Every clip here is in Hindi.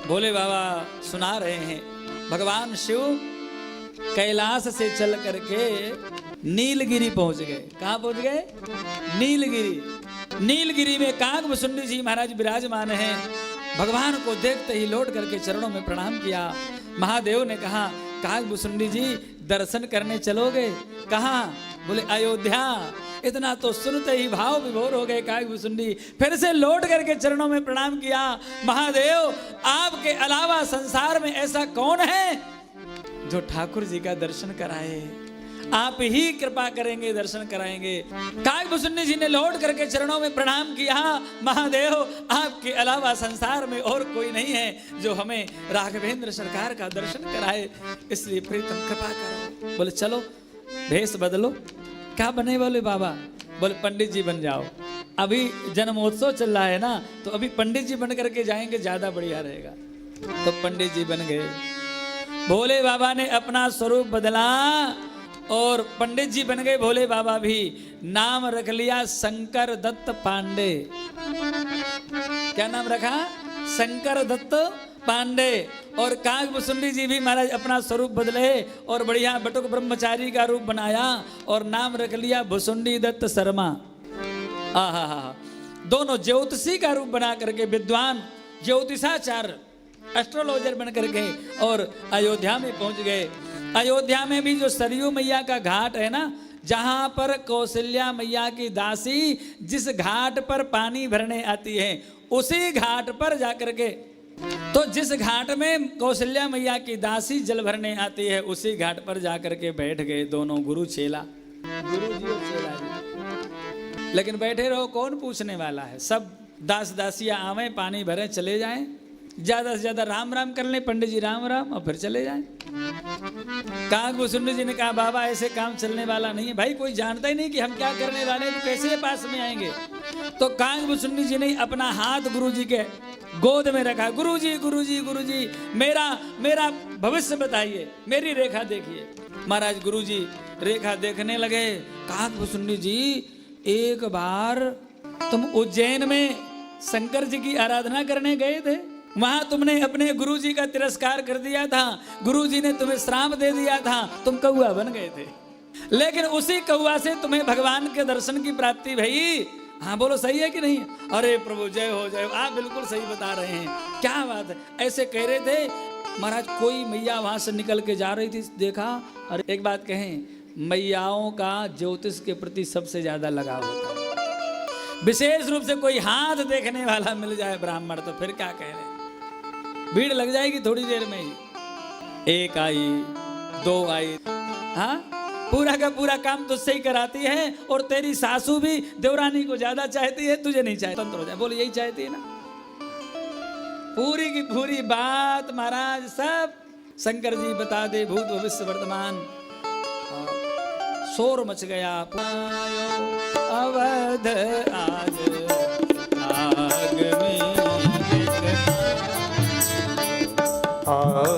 भोले बाबा सुना रहे हैं, भगवान शिव कैलाश से चल करके नीलगिरी पहुंच गए। कहां पहुंच गए? नीलगिरी। नीलगिरी में कागभुसुंडी जी महाराज विराजमान हैं। भगवान को देखते ही लौट करके चरणों में प्रणाम किया। महादेव ने कहा, कागभुसुंडी जी दर्शन करने चलोगे? कहाँ? बोले अयोध्या। इतना तो सुनते ही भाव विभोर हो गए कागभुसुंडी। फिर से लौट करके चरणों में प्रणाम किया। महादेव, आपके अलावा संसार में ऐसा कौन है जो ठाकुर जी का दर्शन कराए? आप ही कृपा करेंगे, दर्शन कराएंगे। कागभुसुंडी जी ने लौट करके चरणों में प्रणाम किया। महादेव, आपके अलावा संसार में और कोई नहीं है जो हमें राघवेंद्र सरकार का दर्शन कराए, इसलिए प्रीतम कृपा करो। बोले चलो भेष बदलो। क्या बने? बोले बाबा, बोले पंडित जी बन जाओ। अभी जन्मोत्सव चल रहा है ना, तो अभी पंडित जी बन करके जाएंगे, ज्यादा बढ़िया रहेगा। तो पंडित जी बन गए। भोले बाबा ने अपना स्वरूप बदला और पंडित जी बन गए। भोले बाबा भी नाम रख लिया शंकर दत्त पांडे। क्या नाम रखा? शंकर दत्त पांडे। और कागभुसुंडी जी भी महाराज अपना स्वरूप बदले और बढ़िया बटुक ब्रह्मचारी का रूप बनाया और नाम रख लिया भुसुंडी दत्त शर्मा। आहा, दोनों ज्योतिषी का रूप बना करके विद्वान ज्योतिषाचार्य एस्ट्रोलॉजर बन करके और अयोध्या में पहुंच गए। अयोध्या में भी जो सरयू मैया का घाट है ना, जहां पर कौशल्या मैया की दासी जिस घाट पर पानी भरने आती है, उसी घाट पर जाकर के, तो जिस घाट में कौशल्या मैया की दासी जल भरने आती है, उसी घाट पर जाकर के बैठ गए दोनों गुरु चेला, गुरु जी और चेला जी। लेकिन बैठे रहो, कौन पूछने वाला है? सब दास दासियां आवे, पानी भरे, चले जाएं। ज्यादा से ज्यादा राम राम कर ले पंडित जी, राम राम, और फिर चले जाएं। कागभुसुंडी जी ने कहा, बाबा ऐसे काम चलने वाला नहीं है। भाई कोई जानता ही नहीं कि हम क्या करने वाले हैं, तो कैसे पास में आएंगे? तो कागभुसुंडी जी ने अपना हाथ गुरु जी के गोद में रखा। गुरु जी, गुरु जी, गुरु जी, मेरा भविष्य बताइए, मेरी रेखा देखिए। महाराज गुरु जी रेखा देखने लगे। कागभुसुंडी जी, एक बार तुम उज्जैन में शंकर जी की आराधना करने गए थे, वहां तुमने अपने गुरुजी का तिरस्कार कर दिया था, गुरुजी ने तुम्हें श्राप दे दिया था, तुम कौआ बन गए थे। लेकिन उसी कौआ से तुम्हें भगवान के दर्शन की प्राप्ति भई। हाँ बोलो, सही है कि नहीं? अरे प्रभु जय हो, जय हो। आप बिल्कुल सही बता रहे हैं, क्या बात है। ऐसे कह रहे थे महाराज। कोई मैया वहां से निकल के जा रही थी, देखा। अरे एक बात कहें, मैयाओं का ज्योतिष के प्रति सबसे ज्यादा लगाव होता है। विशेष रूप से कोई हाथ देखने वाला मिल जाए ब्राह्मण, तो फिर क्या कह रहे, भीड़ लग जाएगी थोड़ी देर में ही। एक आई, दो आई, हाँ, पूरा का पूरा काम तुझसे ही कराती है। और तेरी सासू भी देवरानी को ज्यादा चाहती है, तुझे नहीं चाहती, तंत्र हो जाए। बोलो, यही चाहती है ना? पूरी की पूरी बात महाराज सब शंकर जी बता दे, भूत भविष्य वर्तमान। शोर मच गया। अवध आज आग में आग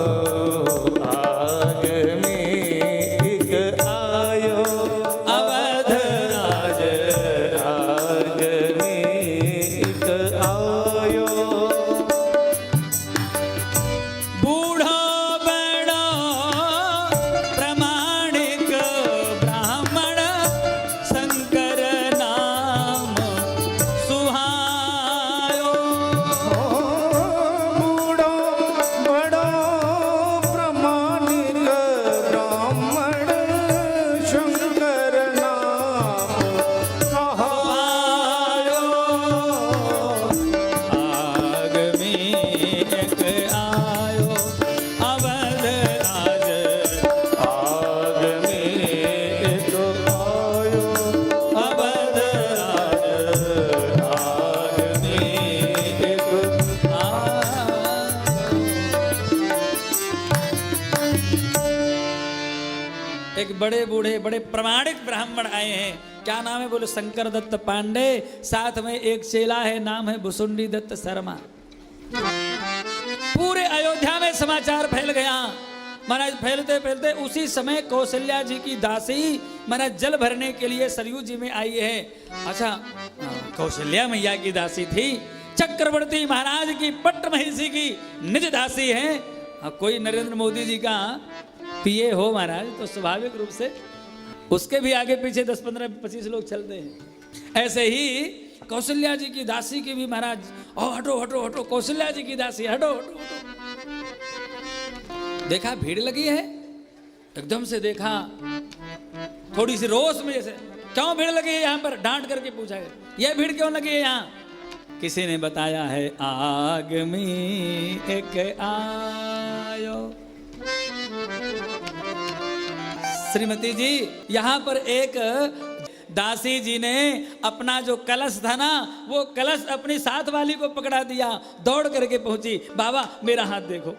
में एक आयो, अवध आज आग में एक आयो। बूढ़ो बड़ो प्रमाणिक ब्राह्मण, शंकर नाम सुहायो। बूढ़ो बड़ो प्रमाणिक ब्राह्मण, शंकर नाम कहायो। आग में एक आयो, अवध आज आग में एक आयो, अवध आज आग में एक एक बड़े बूढ़े बड़े प्रमाणिक ब्राह्मण आए हैं। क्या नाम है? बोले शंकर दत्त पांडे। साथ में एक चेला है, नाम है भुसुंडी दत्त शर्मा। पूरे अयोध्या में समाचार फैल गया। महाराज फैलते फैलते उसी समय कौशल्या जी की दासी महाराज जल भरने के लिए सरयू जी में आई है। अच्छा, कौशल्या मैया की दासी थी। चक्रवर्ती महाराज की पट्ट महिषी की निज दासी हैं। कोई नरेंद्र मोदी जी का पीए हो महाराज तो स्वाभाविक रूप से उसके भी आगे पीछे 10, 15, 25 लोग चलते हैं। ऐसे ही कौशल्या जी की दासी की भी महाराज, ओ हटो हटो हटो, कौशल्या जी की दासी हटो हटो हटो। देखा भीड़ लगी है, एकदम से देखा थोड़ी सी रोष में, जैसे क्यों भीड़ लगी है यहाँ पर, डांट करके पूछा है यह भीड़ क्यों लगी है यहाँ। किसी ने बताया है आग में एक आयो। श्रीमती जी यहाँ पर एक दासी जी ने अपना जो कलश था ना, वो कलश अपनी साथ वाली को पकड़ा दिया, दौड़ करके पहुंची, बाबा मेरा हाथ देखो।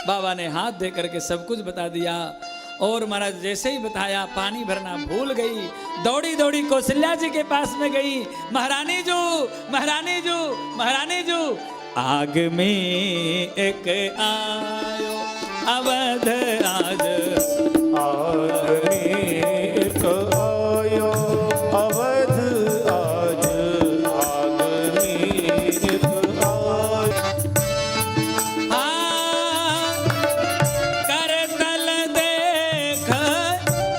बाबा ने हाथ दे करके सब कुछ बता दिया। और महाराज जैसे ही बताया पानी भरना भूल गई, दौड़ी दौड़ी कौशल्या जी के पास में गई, महारानी जू महारानी जू महारानी जू, आग में एक आयो अवध आज, आग में एक आयो अवध आज, आग में एक आयो। कर तल देख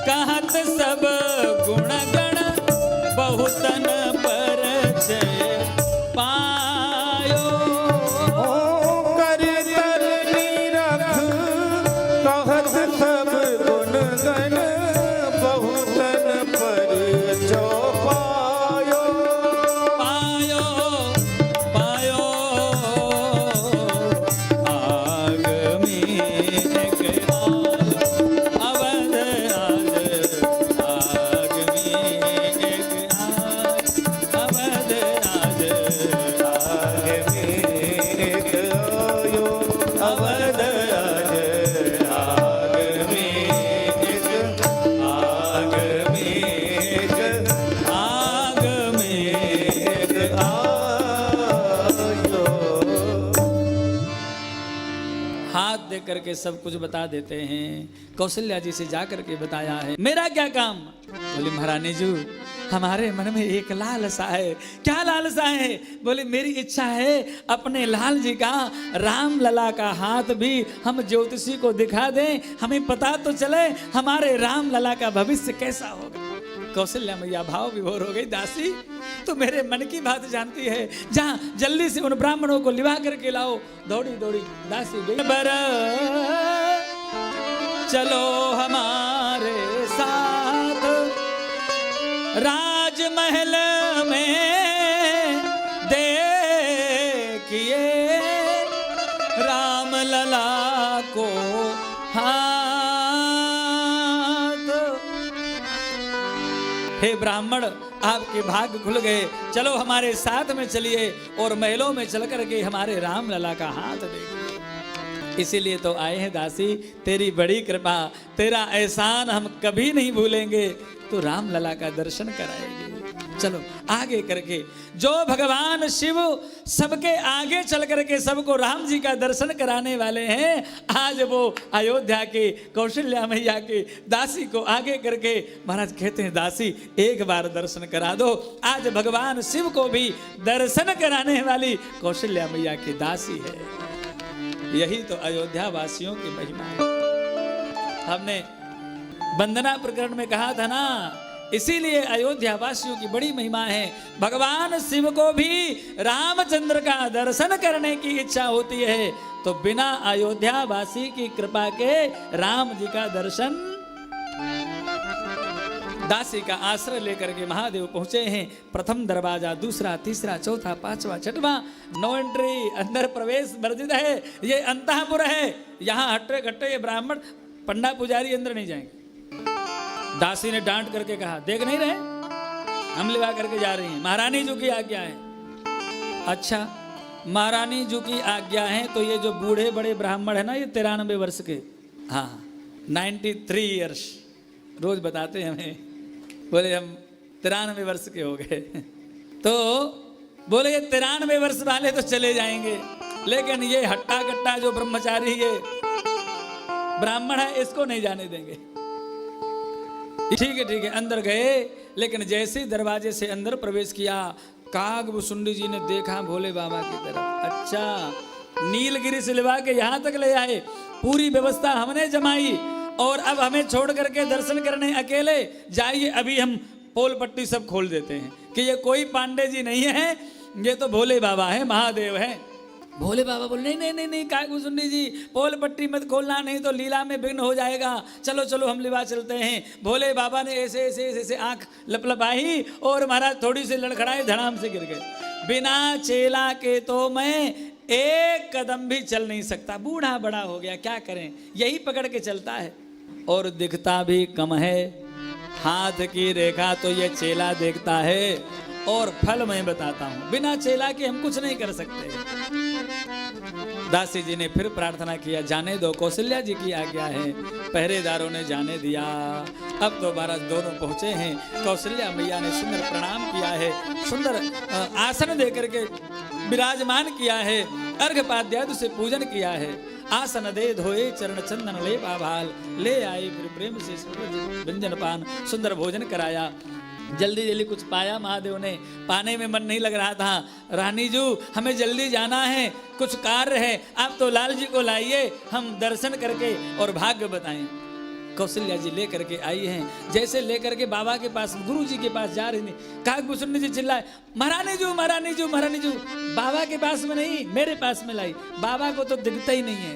कहत सब गुण गण, बहुतन परिचय पायो। कर तल निरख कहत सब गुण गण, बहुतन परिचय पायो। पायो पायो आग में एक आग अवध आज, आग में एक आग अवध आज, आग में एक आयो अवध आज, आग में एक, आग में एक, आग में एक आयो। हाथ दे करके सब कुछ बता देते हैं। कौशल्या जी से जा करके बताया है मेरा क्या काम। बोली महारानी जी हमारे मन में एक लालसा है। क्या लालसा है? बोले मेरी इच्छा है अपने लाल जी का, राम लला का हाथ भी हम ज्योतिषी को दिखा दें, हमें पता तो चले हमारे राम लला का भविष्य कैसा होगा। कौशल्या मैया भाव विभोर हो गई, दासी तो मेरे मन की बात जानती है, जहाँ जल्दी से उन ब्राह्मणों को लिवा करके लाओ। दौड़ी दौड़ी दासी गई, बर चलो हमारे साथ राजमहल में देखिए राम लला को हाथ। हे ब्राह्मण आपके भाग्य खुल गए, चलो हमारे साथ में चलिए और महलों में चल करके हमारे राम लला का हाथ देखिए। इसीलिए तो आए हैं दासी, तेरी बड़ी कृपा, तेरा एहसान हम कभी नहीं भूलेंगे, तो राम लला का दर्शन कराएगी। चलो आगे करके जो भगवान शिव सबके आगे चल करके सबको राम जी का दर्शन कराने वाले हैं, आज वो अयोध्या के कौशल्या मैया के दासी को आगे करके महाराज कहते हैं दासी एक बार दर्शन करा दो। आज भगवान शिव को भी दर्शन कराने वाली कौशल्या मैया की दासी है। यही तो अयोध्या वासियों की महिमा है। हमने वंदना प्रकरण में कहा था ना, इसीलिए अयोध्या वासियों की बड़ी महिमा है। भगवान शिव को भी रामचंद्र का दर्शन करने की इच्छा होती है, तो बिना अयोध्या वासी की कृपा के राम जी का दर्शन। दासी का आश्रय लेकर के महादेव पहुंचे हैं। प्रथम दरवाजा, दूसरा, तीसरा, चौथा, पांचवा, छठवां, नो एंट्री, अंदर प्रवेश वर्जित है। ये अंतःपुर है, यहाँ हट्टे कट्टे ये ब्राह्मण पंडा पुजारी अंदर नहीं जाएंगे। दासी ने डांट करके कहा देख नहीं रहे, हम लिवा करके जा रही हैं, महारानी जी की आज्ञा है। अच्छा महारानी जी की आज्ञा है, तो ये जो बूढ़े बड़े ब्राह्मण है ना, ये 93 वर्ष के, हाँ 93 ईयर्स रोज बताते हैं हमें, बोले हम 93 वर्ष के हो गए। तो बोले ये 93 वर्ष वाले तो चले जाएंगे, लेकिन ये हट्टा कट्टा जो ब्रह्मचारी ये ब्राह्मण है, इसको नहीं जाने देंगे। ठीक है अंदर गए, लेकिन जैसे ही दरवाजे से अंदर प्रवेश किया, कागभूषुंडी जी ने देखा भोले बाबा की तरफ, अच्छा नीलगिरी से लिवा के यहाँ तक ले आए, पूरी व्यवस्था हमने जमाई और अब हमें छोड़ करके दर्शन करने अकेले जाइए। अभी हम पोल पट्टी सब खोल देते हैं कि ये कोई पांडे जी नहीं है, ये तो भोले बाबा है, महादेव है। भोले बाबा बोले नहीं नहीं नहीं नहीं कागभूषुंडी जी पोल पट्टी मत खोलना, नहीं तो लीला में विघ्न हो जाएगा, चलो चलो हम लिवा चलते हैं। भोले बाबा ने ऐसे ऐसे ऐसे ऐसे आंख लपलपाई और महाराज थोड़ी सी लड़खड़ाए, धड़ाम से गिर गए। बिना चेला के तो मैं एक कदम भी चल नहीं सकता, बूढ़ा बड़ा हो गया, क्या करें, यही पकड़ के चलता है और दिखता भी कम है। हाथ की रेखा तो ये चेला देखता है और फल मैं बताता हूं, बिना चेला के हम कुछ नहीं कर सकते। दासी जी ने फिर प्रार्थना किया, जाने दो, कौशल्या जी की आज्ञा है। पहरेदारों ने जाने दिया। अब तो महाराज दोनों पहुंचे हैं। कौशल्या मैया ने सुंदर प्रणाम किया है, सुंदर आसन दे करके विराजमान किया है, अर्घ्यपाद्यादि से पूजन किया है। आसन दे धोए चरण चंदन ले बाभाल, ले आए फिर प्रेम से व्यंजन पान, सुंदर भोजन कराया। जल्दी जल्दी कुछ पाया महादेव ने, पाने में मन नहीं लग रहा था। रानी जी हमें जल्दी जाना है, कुछ कार्य है, आप तो लाल जी को लाइए, हम दर्शन करके और भाग्य बताएं। कौशल्या जी लेकर के आई हैं। जैसे लेकर के बाबा के पास, गुरु जी के पास जा रही थी, कागभूषुंडी जी चिल्लाए, महारानी जी महारानी जी महारानी जी, बाबा के पास में नहीं मेरे पास में लाई। बाबा को तो दिखता ही नहीं है,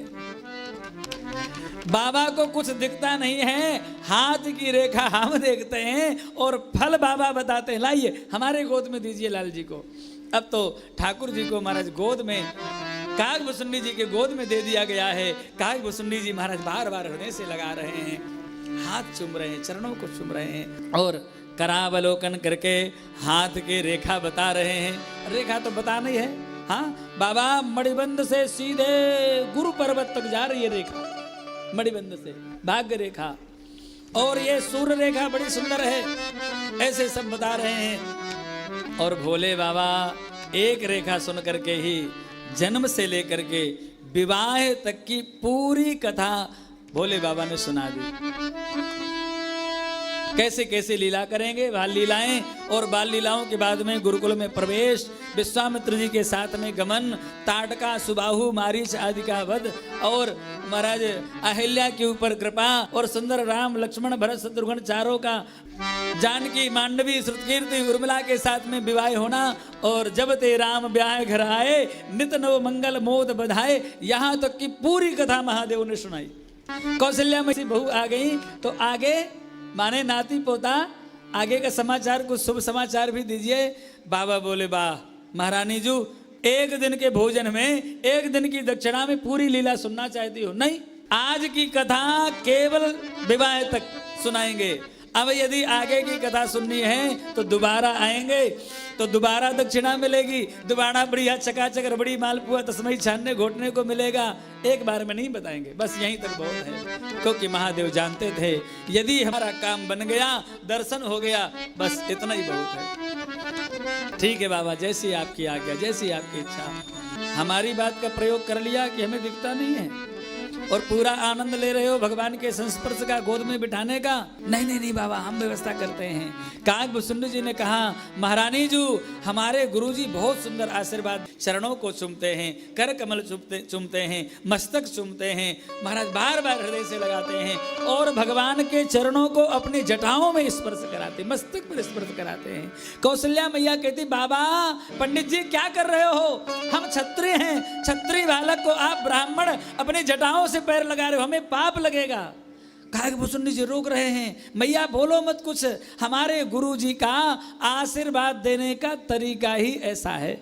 बाबा को कुछ दिखता नहीं है, हाथ की रेखा हम देखते हैं और फल बाबा बताते हैं, लाइए हमारे गोद में दीजिए लाल जी को। अब तो ठाकुर जी को महाराज गोद में, कागभूषुंडी जी के गोद में दे दिया गया है। कागभूषुंडी जी महाराज बार बार हृदय से लगा रहे हैं, हाथ चूम रहे हैं, चरणों को चूम रहे हैं और करावलोकन करके हाथ के रेखा बता रहे हैं। रेखा तो बताना ही है, हाँ बाबा मणिबंध से सीधे गुरु पर्वत तक जा रही है रेखा, मणिबंध से भाग्य रेखा, और ये सूर्य रेखा बड़ी सुंदर है, ऐसे सब बता रहे हैं। और भोले बाबा एक रेखा सुन करके ही जन्म से लेकर के विवाह तक की पूरी कथा भोले बाबा ने सुना दी। कैसे कैसे लीला करेंगे, बाल लीलाएं, और बाल लीलाओं के बाद में गुरुकुल में प्रवेश, विश्वामित्र जी के साथ में गमन, ताटका सुबाहु मारीच आदि का वध, और महाराज अहिल्या के ऊपर कृपा, और सुंदर राम लक्ष्मण भरत शत्रुघ्न चारों का, जानकी मांडवी श्रुतकीर्ति उर्मिला के साथ में विवाह होना, और जब ते राम ब्याह घर आए नित नव मंगल मोद बधाए, यहाँ तक की पूरी कथा महादेव ने सुनाई। कौशल्या में बहू आ गई तो आगे माने नाती पोता, आगे का समाचार, कुछ शुभ समाचार भी दीजिए। बाबा बोले, वाह महारानी जी, एक दिन के भोजन में, एक दिन की दक्षिणा में पूरी लीला सुनना चाहती हो? नहीं, आज की कथा केवल विवाह तक सुनाएंगे। अब यदि आगे की कथा सुननी है तो दोबारा आएंगे, तो दोबारा दक्षिणा मिलेगी, दोबारा बढ़िया चकाचक बड़ी मालपुआ तस्मई छानने घोटने को मिलेगा। एक बार में नहीं बताएंगे, बस यहीं तक बहुत है, क्योंकि महादेव जानते थे यदि हमारा काम बन गया, दर्शन हो गया, बस इतना ही बहुत है। ठीक है बाबा, जैसी आपकी आज्ञा, जैसी आपकी इच्छा। हमारी बात का प्रयोग कर लिया कि हमें दिखता नहीं है और पूरा आनंद ले रहे हो भगवान के संस्पर्श का, गोद में बिठाने का। नहीं नहीं नहीं बाबा, हम व्यवस्था करते हैं। कागभूषुंडी जी ने कहा, महारानी जी हमारे गुरुजी बहुत सुंदर आशीर्वाद, चरणों को चूमते हैं, कर कमल चूमते हैं, मस्तक चूमते हैं, महाराज बार बार हृदय से लगाते हैं और भगवान के चरणों को अपनी जटाओं में स्पर्श कराते, मस्तक पर स्पर्श कराते हैं। कौशल्या मैया कहती, बाबा पंडित जी क्या कर रहे हो, हम क्षत्रिय हैं, क्षत्रिय बालक को आप ब्राह्मण अपनी जटाओं से पैर लगा रहे हो, हमें पाप लगेगा। कागभूषुंडी जी रोक रहे हैं, मैया बोलो मत कुछ, हमारे गुरु जी का आशीर्वाद देने का तरीका ही ऐसा है।